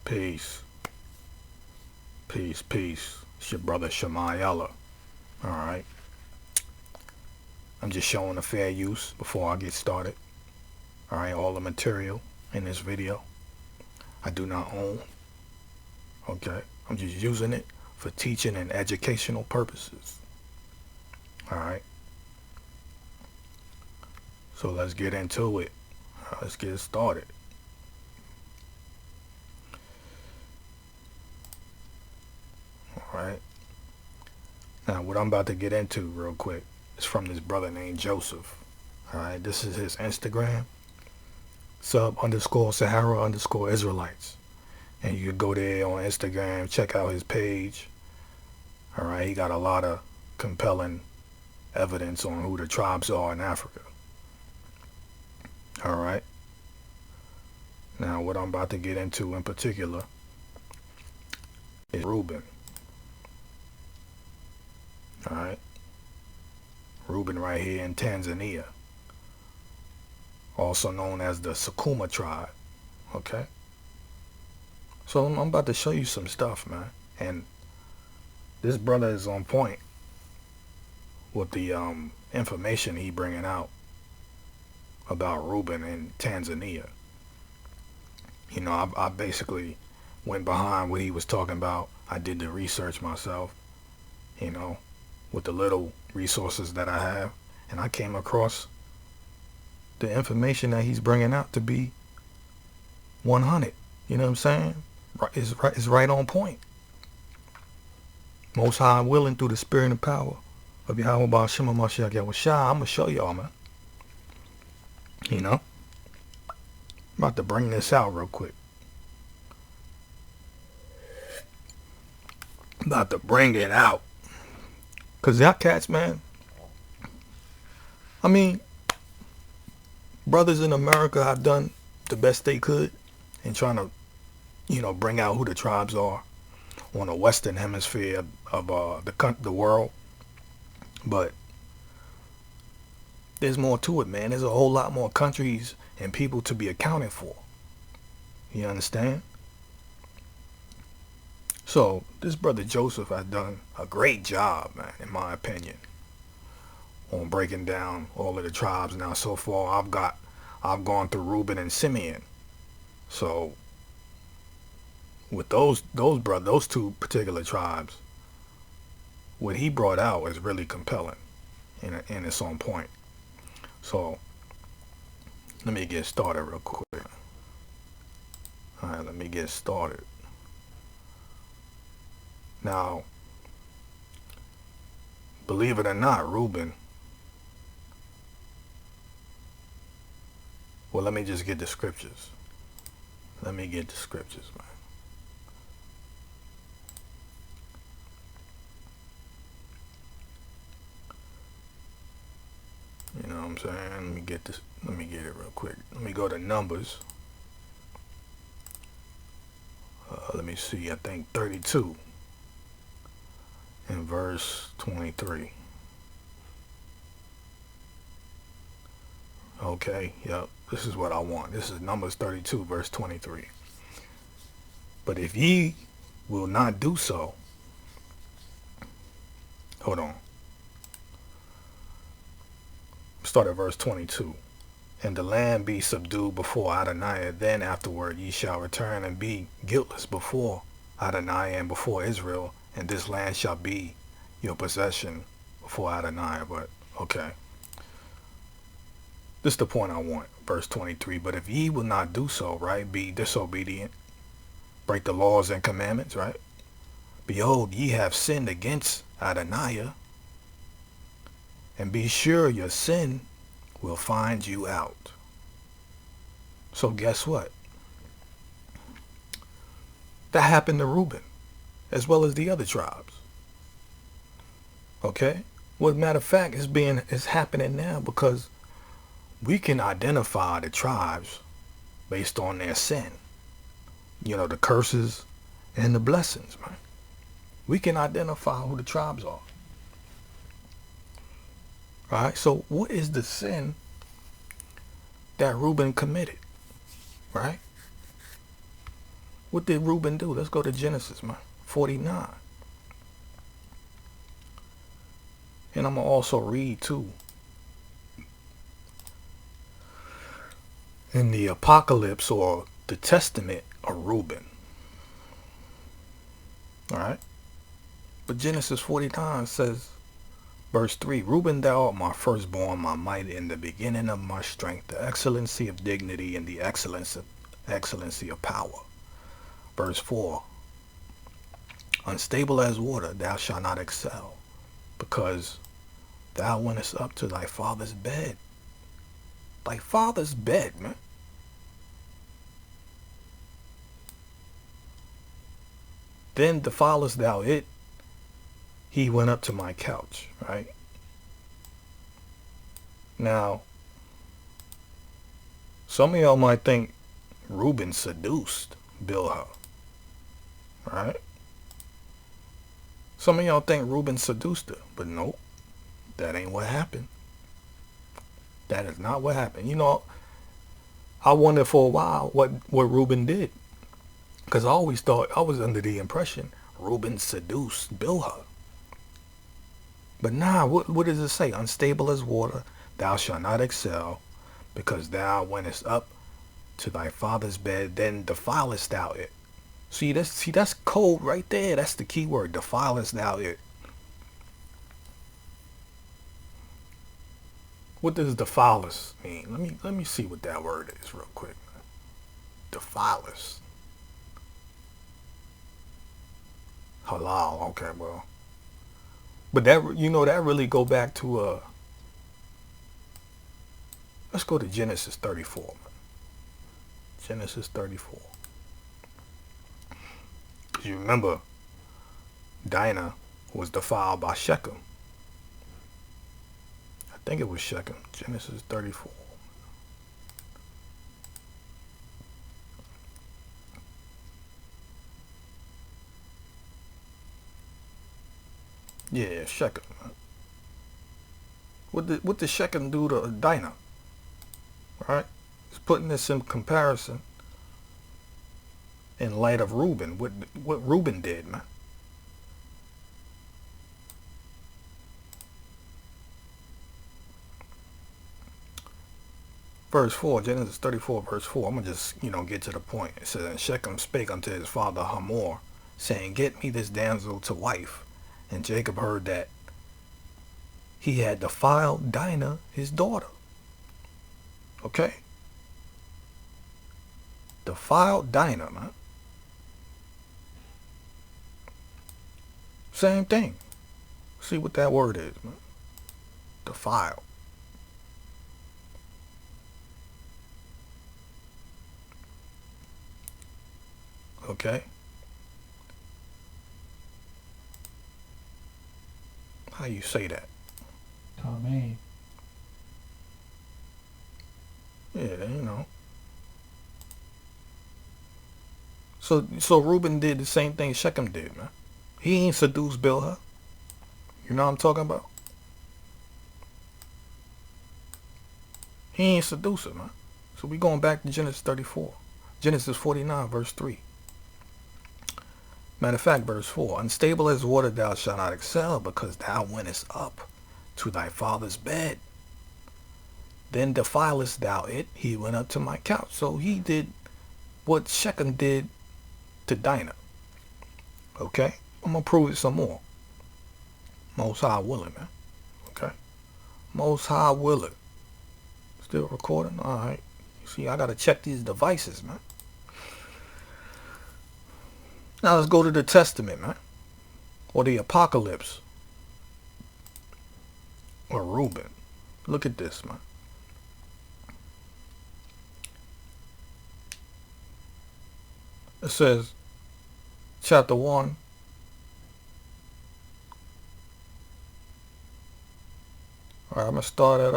Peace. Peace, peace. It's your brother Shemayella. Alright. I'm just showing a fair use before I get started. Alright, all the material in this video I do not own. Okay. I'm just using it for teaching and educational purposes. Alright. So let's get into it. Let's get started. Alright. Now what I'm about to get into real quick is from this brother named Joseph. Alright, this is his Instagram. Sub_Sahara_Israelites. And you can go there on Instagram, check out his page. Alright, he got a lot of compelling evidence on who the tribes are in Africa. Alright. Now what I'm about to get into in particular is Reuben. Alright. Reuben right here in Tanzania. Also known as the Sukuma tribe. Okay. So I'm about to show you some stuff, man. And this brother is on point with the information he bringing out about Reuben in Tanzania. You know, I basically went behind what he was talking about. I did the research myself, you know, with the little resources that I have. And I came across the information that he's bringing out to be 100. You know what I'm saying? It's right on point. Most High willing through the spirit and power of Yahweh Ba'Shem Mashiach Yahushua. I'm going to show y'all, man. You know? I'm about to bring this out real quick. About to bring it out. Because y'all cats, man. I mean, brothers in America have done the best they could in trying to, you know, bring out who the tribes are on the western hemisphere of the world. But there's more to it, man. There's a whole lot more countries and people to be accounted for. You understand? So this brother Joseph has done a great job, man, in my opinion, on breaking down all of the tribes. Now so far I've gone through Reuben and Simeon. So with those two particular tribes, what he brought out is really compelling and it's on point. So let me get started real quick. Alright, let me get started. Now, believe it or not, Reuben. Well, let me just get the scriptures. Let me get the scriptures, man. You know what I'm saying? Let me get this. Let me get it real quick. Let me go to Numbers. Let me see. I think 32 in verse 23. Okay. Yep. This is what I want. This is Numbers 32 verse 23. But if ye will not do so. Hold on. Start at verse 22. And the land be subdued before Adonai, then afterward ye shall return and be guiltless before Adonai and before Israel, and this land shall be your possession before Adonai. But okay, this is the point I want. Verse 23. But if ye will not do so, right, be disobedient, break the laws and commandments, right, behold, ye have sinned against Adonai, and be sure your sin will find you out. So guess what? That happened to Reuben, as well as the other tribes. Okay? Well, matter of fact, it's happening now because we can identify the tribes based on their sin. You know, the curses and the blessings, man. We can identify who the tribes are. Alright, so what is the sin that Reuben committed? Right? What did Reuben do? Let's go to Genesis, man. 49. And I'm going to also read, too, in the Apocalypse or the Testament of Reuben. Alright? But Genesis 49 says, verse 3, Reuben, thou art my firstborn, my might, in the beginning of my strength, the excellency of dignity, and the excellency of power. Verse 4, unstable as water, thou shalt not excel, because thou wentest up to thy father's bed. Thy father's bed, man. Then defilest thou it, he went up to my couch, right? Now, some of y'all might think Reuben seduced Bilhah, right? Some of y'all think Reuben seduced her, but nope, that ain't what happened. That is not what happened. You know, I wondered for a while what Reuben did, because I always thought, I was under the impression Reuben seduced Bilhah. But nah, what does it say? Unstable as water, thou shalt not excel, because thou wentest up to thy father's bed, then defilest thou it. See, that's code right there. That's the key word. Defilest thou it. What does defilest mean? Let me see what that word is real quick. Defilest. Halal. Okay, well. But that, you know, that really go back to let's go to Genesis 34. Man. Genesis 34. Because you remember, Dinah was defiled by Shechem. I think it was Shechem. Genesis 34. Yeah, Shechem. What did Shechem do to Dinah? Right? He's putting this in comparison in light of Reuben. What Reuben did, man. Verse 4, Genesis 34, verse 4. I'm going to just, get to the point. It says, and Shechem spake unto his father Hamor, saying, get me this damsel to wife. And Jacob heard that he had defiled Dinah, his daughter. Okay? Defiled Dinah, man. Same thing. See what that word is, man. Defiled. Okay? How you say that? Amen. Yeah, So Reuben did the same thing Shechem did, man. He ain't seduced Bilhah. You know what I'm talking about? He ain't seduced her, man. So we going back to Genesis 34. Genesis 49, verse 3. Matter of fact, verse 4. Unstable as water thou shalt not excel, because thou wentest up to thy father's bed. Then defilest thou it, he went up to my couch. So he did what Shechem did to Dinah. Okay? I'm going to prove it some more. Most High willing, man. Okay? Most High willing. Still recording? Alright. See, I got to check these devices, man. Now let's go to the Testament, man. Or the Apocalypse. Or Reuben. Look at this, man. It says, chapter 1. Alright, I'm going to start at,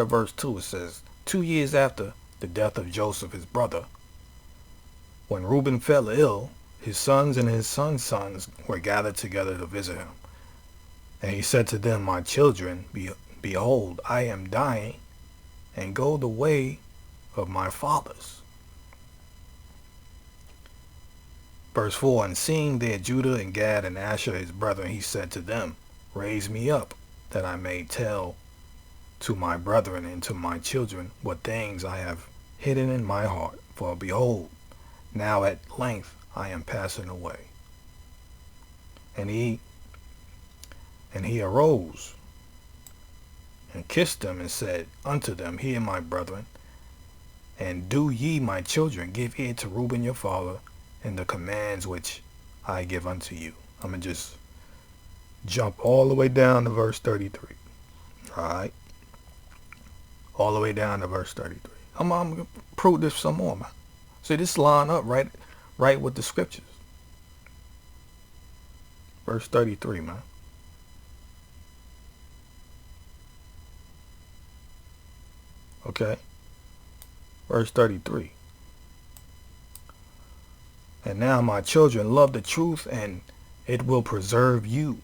verse 2. It says, 2 years after the death of Joseph, his brother, when Reuben fell ill, his sons and his sons' sons were gathered together to visit him. And he said to them, my children, behold, I am dying, and go the way of my fathers. Verse 4, and seeing there Judah and Gad and Asher his brethren, he said to them, raise me up, that I may tell to my brethren and to my children what things I have hidden in my heart. For behold, now at length I am passing away. And he arose and kissed them and said unto them, hear my brethren, and do ye, my children, give ear to Reuben your father, and the commands which I give unto you. I'm going to just jump all the way down to verse 33. All right. All the way down to verse 33. I'm going to prove this some more, man. See, this line up right with the scriptures. Verse 33, man. Okay. Verse 33. And now, my children, love the truth, and it will preserve you.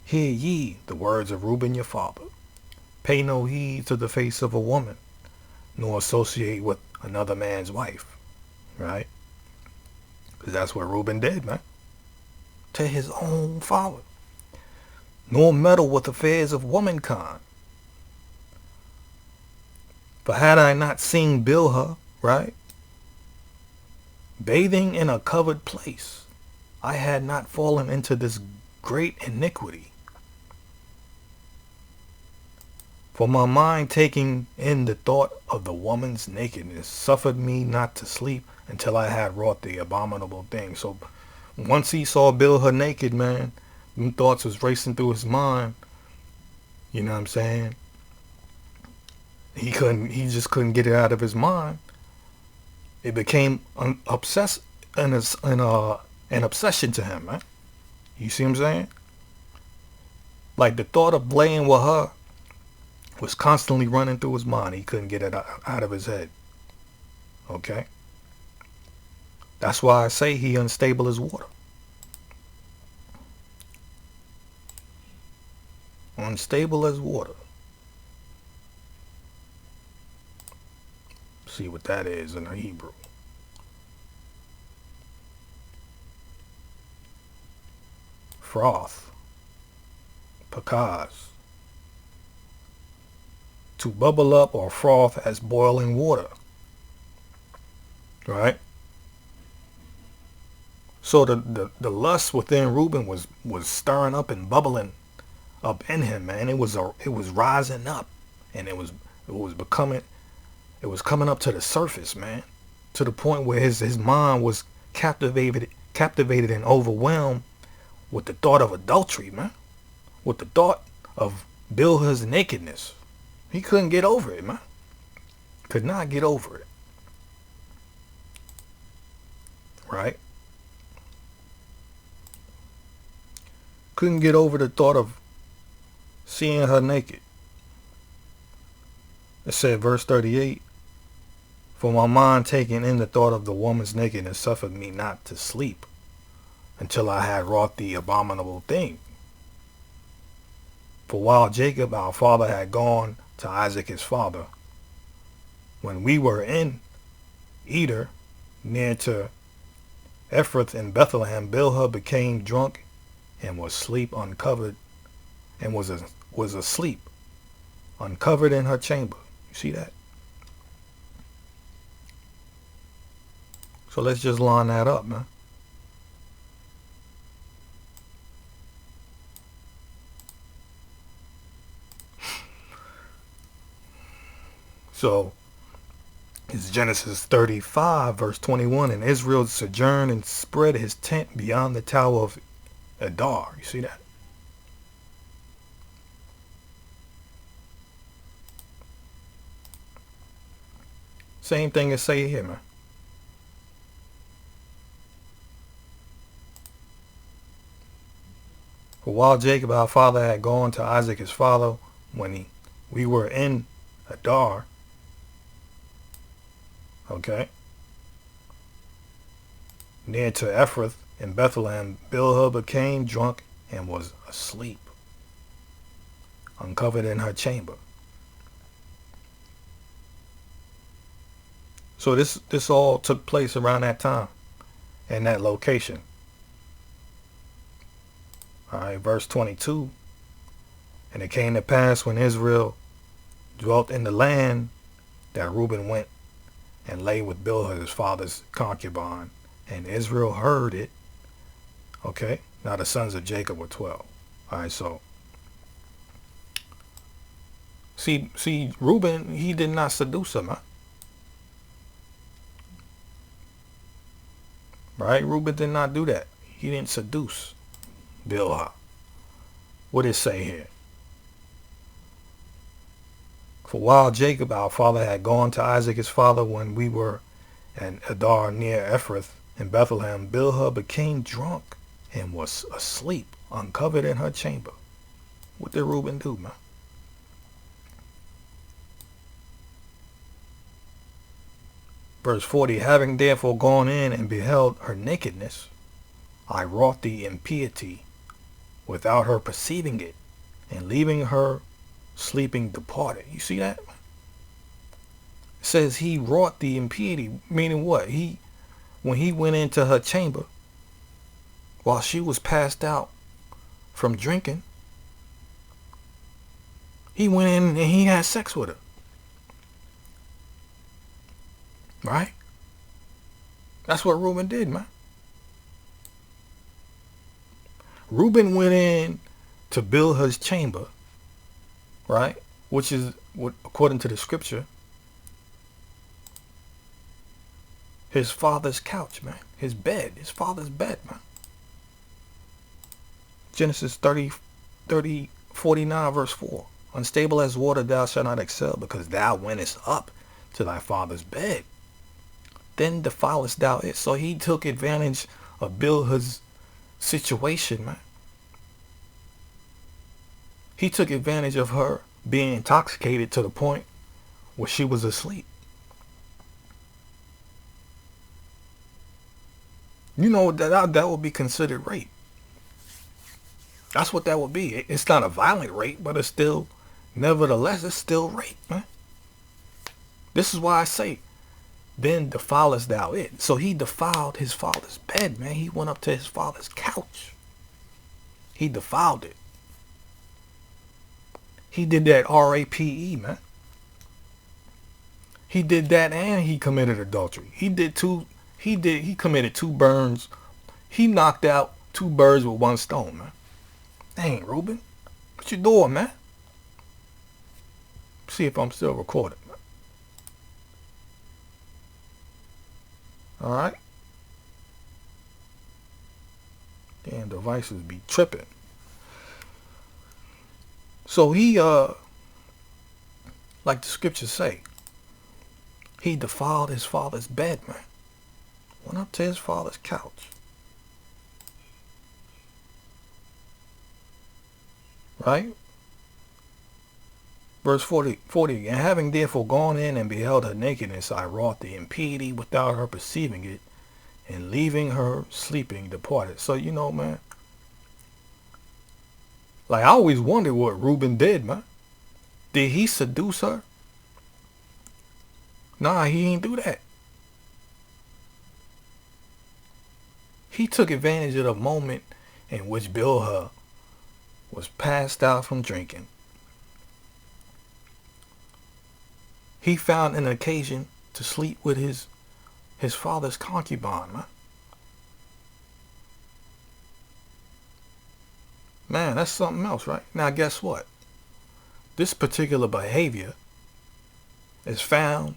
Hear ye the words of Reuben your father. Pay no heed to the face of a woman, nor associate with another man's wife. Right? Because that's what Reuben did, man. To his own father. Nor meddle with affairs of womankind. For had I not seen Bilhah, right, bathing in a covered place, I had not fallen into this great iniquity. For my mind, taking in the thought of the woman's nakedness, suffered me not to sleep until I had wrought the abominable thing. So once he saw Bilhah naked, man, them thoughts was racing through his mind. You know what I'm saying? He just couldn't get it out of his mind. It became an obsession to him, man. You see what I'm saying? Like the thought of laying with her was constantly running through his mind. He couldn't get it out of his head. Okay? That's why I say he unstable as water. Unstable as water. See what that is in the Hebrew. Froth. Pakaz. To bubble up or froth as boiling water. Right? So the lust within Reuben was stirring up and bubbling up in him, man. It was rising up, and it was coming up to the surface, man, to the point where his mind was captivated and overwhelmed with the thought of adultery, man, with the thought of Bilhah's nakedness. He couldn't get over it, man. Could not get over it. Right? Couldn't get over the thought of seeing her naked. It said, verse 38, for my mind taking in the thought of the woman's nakedness suffered me not to sleep until I had wrought the abominable thing. For while Jacob our father had gone to Isaac his father, when we were in Eder, near to Ephrath in Bethlehem, Bilhah became drunk and was asleep uncovered, and was asleep uncovered in her chamber. You see that? So let's just line that up, man. So it's Genesis 35, verse 21. And Israel sojourned and spread his tent beyond the tower of Adar. You see that? Same thing as say here, man. For while Jacob our father had gone to Isaac his father, when we were in Adar, okay, near to Ephrath in Bethlehem, Bilhah became drunk and was asleep uncovered in her chamber. So this all took place around that time and that location. All right, verse 22. And it came to pass when Israel dwelt in the land that Reuben went and lay with Bilhah his father's concubine, and Israel heard it. Okay, now the sons of Jacob were 12. All right, so see, Reuben, he did not seduce her, man. Right? Reuben did not do that. He didn't seduce Bilhah. What did it say here? For while Jacob, our father, had gone to Isaac his father when we were at Adar near Ephrath in Bethlehem, Bilhah became drunk and was asleep, uncovered in her chamber. What did Reuben do, man? Verse 40, having therefore gone in and beheld her nakedness, I wrought the impiety without her perceiving it, and leaving her sleeping departed. You see that? It says he wrought the impiety, meaning what? When he went into her chamber while she was passed out from drinking, he went in and he had sex with her. Right? That's what Reuben did, man. Reuben went in to Bilhah's chamber, right? Which is, what, according to the scripture, his father's couch, man. His bed, his father's bed, man. Genesis 49, verse 4. Unstable as water thou shalt not excel, because thou wentest up to thy father's bed. Then defilest thou it. So he took advantage of Bilhah's situation, man. He took advantage of her being intoxicated to the point where she was asleep. You know, that would be considered rape. That's what that would be. It's not a violent rape, but it's still, nevertheless, it's still rape, man. This is why I say, then defilest thou it. So he defiled his father's bed, man. He went up to his father's couch. He defiled it. He did that R-A-P-E, man. He did that and he committed adultery. He committed 2 burns. He knocked out 2 birds with 1 stone, man. Dang, Reuben. What you doing, man? See if I'm still recording, man. Alright. Damn, devices be tripping. So he, like the scriptures say, he defiled his father's bed, man. Went up to his father's couch. Right? Verse 40, and having therefore gone in and beheld her nakedness, I wrought the impiety without her perceiving it, and leaving her sleeping departed. So, you know, man, like, I always wondered what Reuben did, man. Did he seduce her? Nah, he ain't do that. He took advantage of the moment in which Bilhah was passed out from drinking. He found an occasion to sleep with his father's concubine, man. Man, that's something else, right? Now, guess what? This particular behavior is found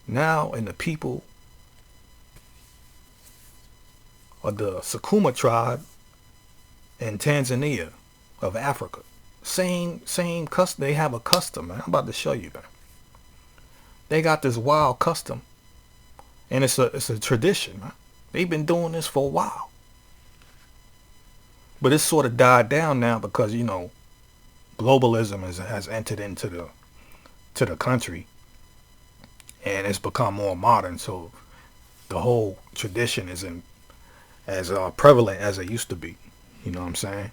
now in the people of the Sukuma tribe in Tanzania of Africa. Same custom. They have a custom, man. I'm about to show you, man. They got this wild custom, and it's a tradition, man. They've been doing this for a while. But it's sort of died down now because, you know, globalism has entered into the country, and it's become more modern. So the whole tradition isn't as prevalent as it used to be. You know what I'm saying?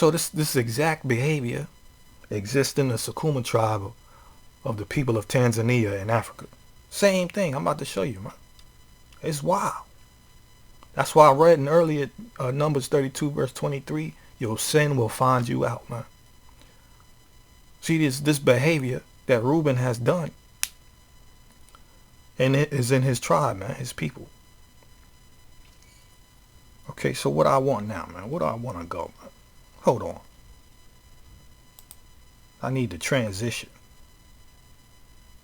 So this exact behavior exists in the Sukuma tribe of the people of Tanzania in Africa. Same thing. I'm about to show you, man. It's wild. That's why I read in earlier Numbers 32 verse 23, your sin will find you out, man. See, this behavior that Reuben has done, and it is in his tribe, man, his people. Okay, so what I want now, man? What do I want to go, man? Hold on. I need to transition.